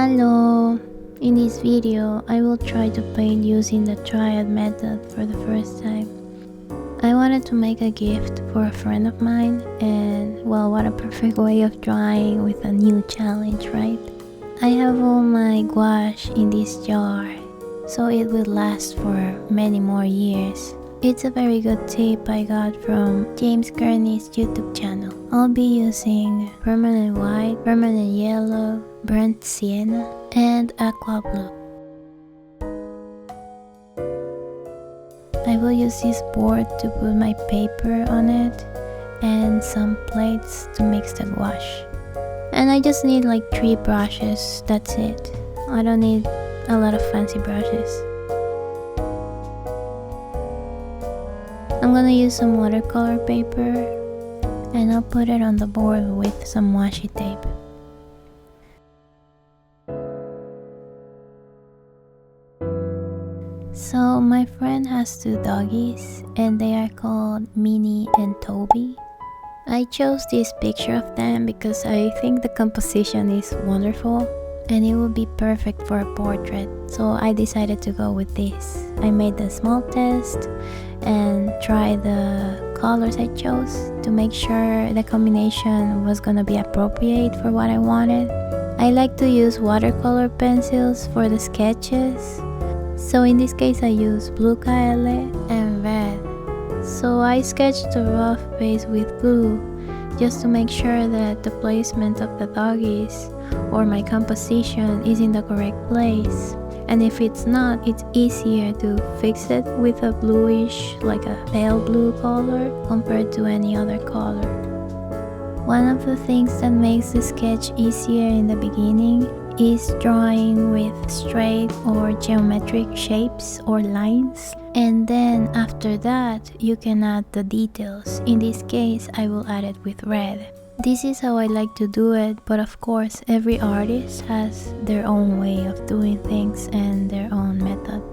Hello! In this video, I will try to paint using the triad method for the first time. I wanted to make a gift for a friend of mine, and well, what a perfect way of drawing with a new challenge, right? I have all my gouache in this jar, so it will last for many more years. It's a very good tip I got from James Gurney's YouTube channel. I'll be using permanent white, permanent yellow, burnt sienna, and aqua blue. I will use this board to put my paper on it and some plates to mix the gouache. And I just need like 3 brushes, that's it. I don't need a lot of fancy brushes. I'm gonna use some watercolor paper and I'll put it on the board with some washi tape. So my friend has 2 doggies and they are called Minnie and Toby. I chose this picture of them because I think the composition is wonderful and it would be perfect for a portrait, so I decided to go with this. I made a small test and tried the colors I chose to make sure the combination was gonna be appropriate for what I wanted. I like to use watercolor pencils for the sketches, so in this case I use blue Kaele and red. So I sketched the rough base with blue just to make sure that the placement of the doggies or my composition is in the correct place. And if it's not, it's easier to fix it with a bluish, like a pale blue color compared to any other color. One of the things that makes the sketch easier in the beginning is drawing with straight or geometric shapes or lines. And then after that, you can add the details. In this case, I will add it with red. This is how I like to do it, but of course, every artist has their own way of doing things and their own method.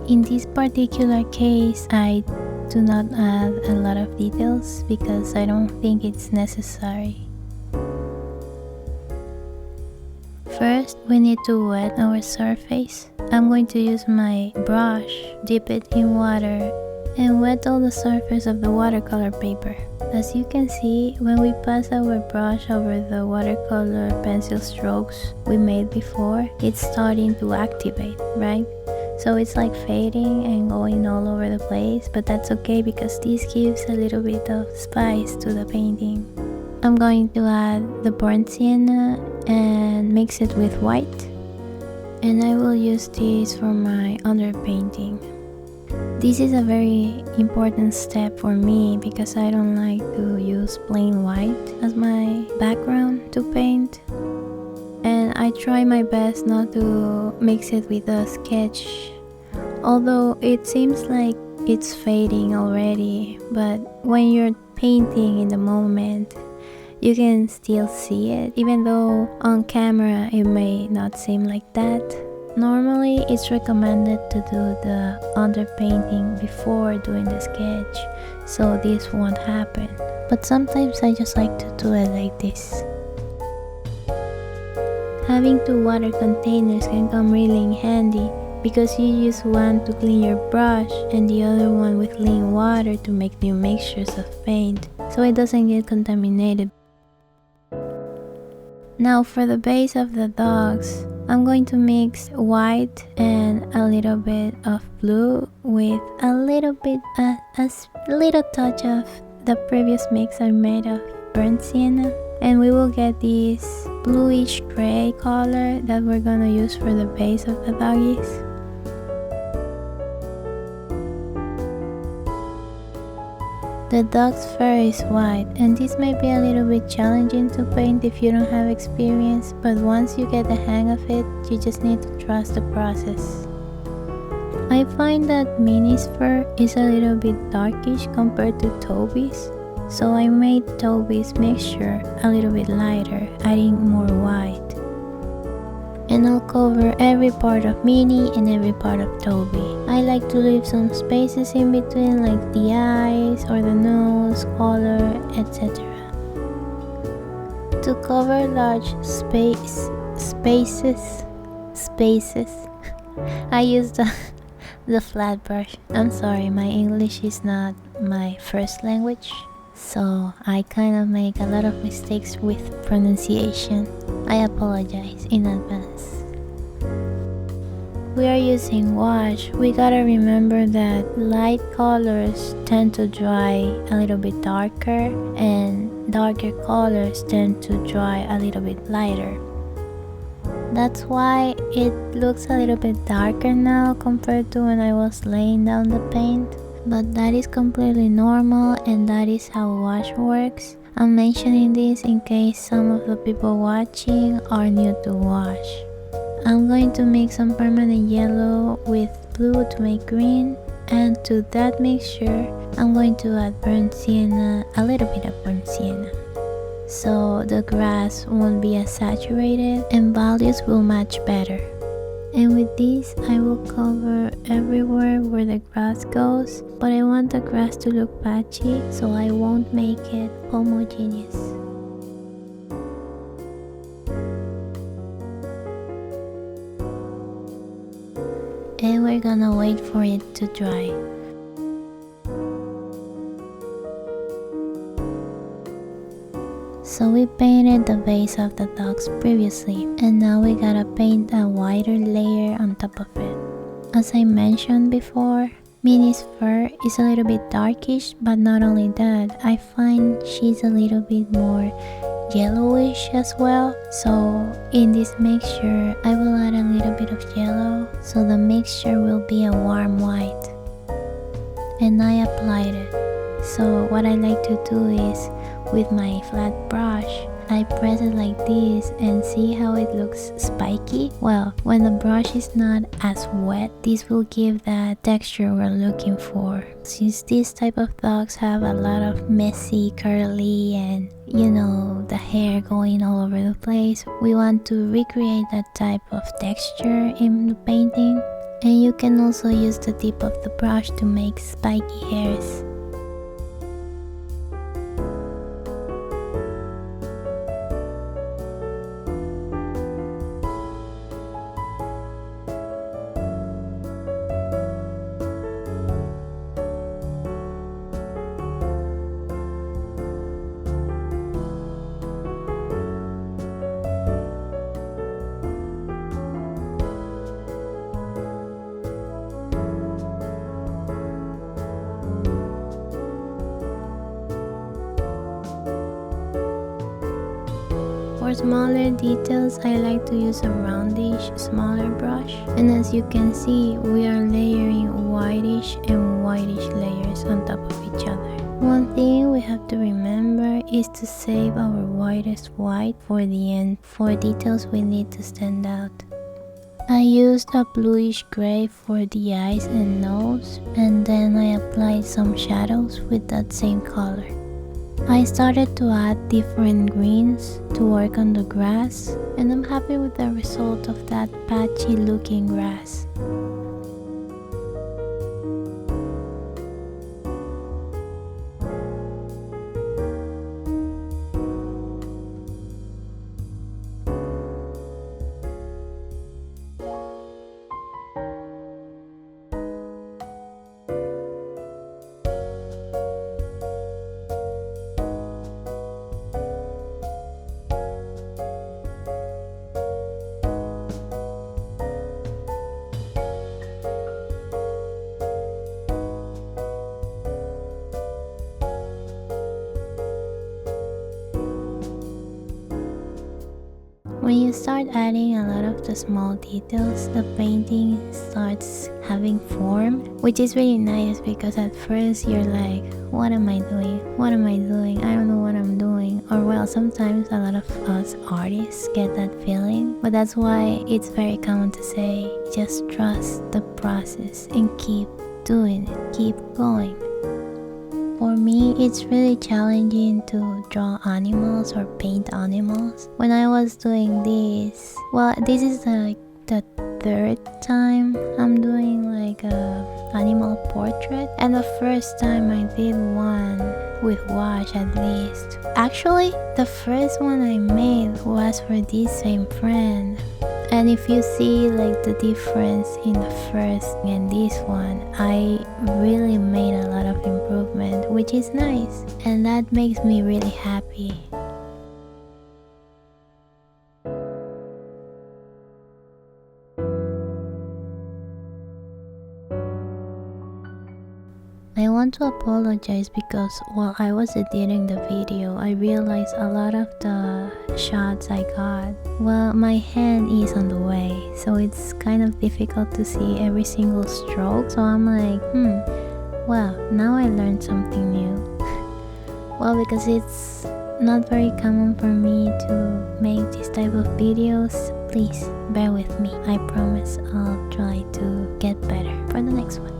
In this particular case, I do not add a lot of details because I don't think it's necessary. First, we need to wet our surface. I'm going to use my brush, dip it in water, and wet all the surface of the watercolor paper. As you can see, when we pass our brush over the watercolor pencil strokes we made before, it's starting to activate, right? So it's like fading and going all over the place, but that's okay because this gives a little bit of spice to the painting. I'm going to add the burnt sienna and mix it with white, and I will use this for my underpainting. This is a very important step for me because I don't like to use plain white as my background to paint, and I try my best not to mix it with the sketch, although it seems like it's fading already, but when you're painting in the moment, you can still see it, even though on camera it may not seem like that. Normally, it's recommended to do the underpainting before doing the sketch, so this won't happen. But sometimes I just like to do it like this. Having 2 water containers can come really in handy because you use one to clean your brush and the other one with clean water to make new mixtures of paint, so it doesn't get contaminated. Now for the base of the dogs, I'm going to mix white and a little bit of blue with a little touch of the previous mix I made of burnt sienna, and we will get this bluish gray color that we're gonna use for the base of the doggies. The dog's fur is white, and this may be a little bit challenging to paint if you don't have experience, but once you get the hang of it, you just need to trust the process. I find that Minnie's fur is a little bit darkish compared to Toby's, so I made Toby's mixture a little bit lighter, adding more white. and I'll cover every part of Minnie and every part of Toby. I like to leave some spaces in between, like the eyes or the nose, collar, etc. To cover large spaces, I use the flat brush. I'm sorry, my English is not my first language, so I kind of make a lot of mistakes with pronunciation. I apologize in advance. We are using gouache. We gotta remember that light colors tend to dry a little bit darker and darker colors tend to dry a little bit lighter. That's why it looks a little bit darker now compared to when I was laying down the paint. But that is completely normal, and that is how gouache works. I'm mentioning this in case some of the people watching are new to gouache. I'm going to mix some permanent yellow with blue to make green, and to that mixture I'm going to add burnt sienna, a little bit of burnt sienna, so the grass won't be as saturated and values will match better. And with this I will cover everywhere where the grass goes, but I want the grass to look patchy, so I won't make it homogeneous. And we're gonna wait for it to dry. So we painted the base of the dogs previously, and now we gotta paint a wider layer on top of it. As I mentioned before, Minnie's fur is a little bit darkish, but not only that, I find she's a little bit more yellowish as well. So in this mixture I will add a little bit of yellow, so the mixture will be a warm white. And I applied it. So what I like to do is, with my flat brush, I press it like this and see how it looks spiky. Well, when the brush is not as wet, this will give that texture we're looking for. Since these type of dogs have a lot of messy, curly, and the hair going all over the place, we want to recreate that type of texture in the painting. And you can also use the tip of the brush to make spiky hairs. For smaller details, I like to use a roundish, smaller brush. And as you can see, we are layering whitish and whitish layers on top of each other. One thing we have to remember is to save our whitest white for the end, for details we need to stand out. I used a bluish gray for the eyes and nose, and then I applied some shadows with that same color. I started to add different greens to work on the grass, and I'm happy with the result of that patchy looking grass. When you start adding a lot of the small details, the painting starts having form, which is really nice because at first you're like, what am I doing? What am I doing? I don't know what I'm doing. Or well, sometimes a lot of us artists get that feeling, but that's why it's very common to say, just trust the process and keep doing it, keep going. For me, it's really challenging to draw animals or paint animals. When I was doing this, well, this is like the third time I'm doing like a animal portrait, and the first time I did one with Gouache at least. Actually, the first one I made was for this same friend. And if you see like the difference in the first and this one, I really made a lot of improvement, which is nice, and that makes me really happy. I want to apologize because while I was editing the video, I realized a lot of the shots I got, well, my hand is on the way, so it's kind of difficult to see every single stroke. So I'm like, well, now I learned something new. Well, because it's not very common for me to make this type of videos, please bear with me. I promise I'll try to get better for the next one.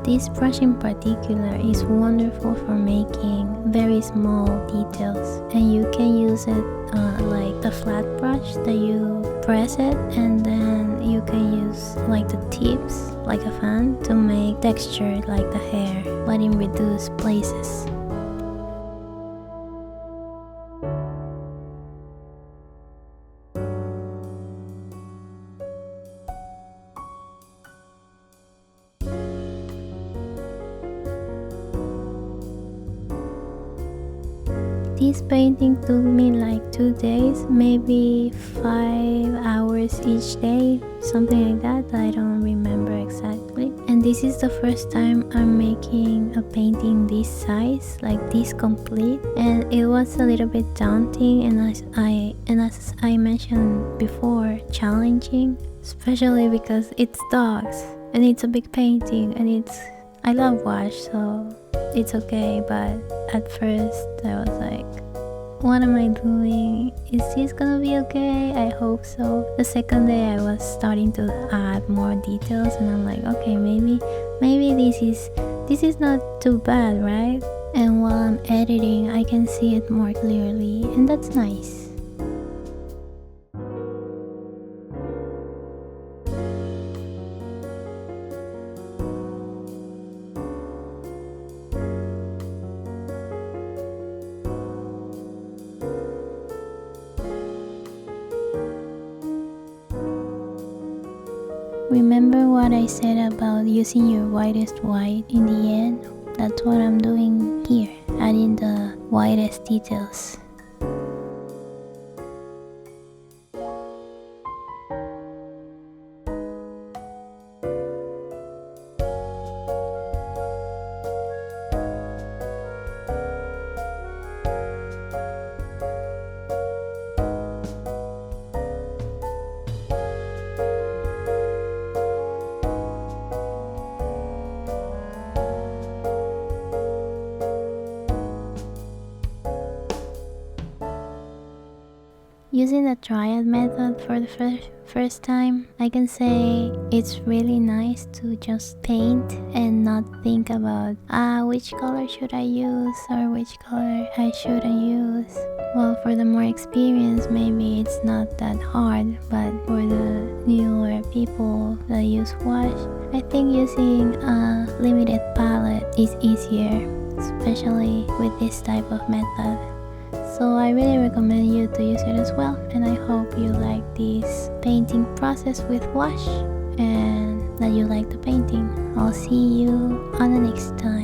This brush in particular is wonderful for making very small details, and you can use it like the flat brush that you press it, and then you can use like the tips like a fan to make texture like the hair, but in reduced places. This painting took me like 2 days, maybe 5 hours each day, something like that. I don't remember exactly. And this is the first time I'm making a painting this size, like this complete. And it was a little bit daunting, and as I mentioned before, challenging, especially because it's dogs and it's a big painting, and I love Gouache, so it's okay. But at first I was like, what am I doing? Is this gonna be okay? I hope so. The second day I was starting to add more details, and I'm like, okay, maybe this is not too bad, right? And while I'm editing, I can see it more clearly, and that's nice. Remember what I said about using your whitest white in the end? That's what I'm doing here, adding the whitest details. Using the triad method for the first time, I can say it's really nice to just paint and not think about which color should I use or which color I shouldn't use. Well, for the more experienced, maybe it's not that hard, but for the newer people that use Gouache, I think using a limited palette is easier, especially with this type of method. So I really recommend you to use it as well, and I hope you like this painting process with Gouache and that you like the painting. I'll see you on the next time.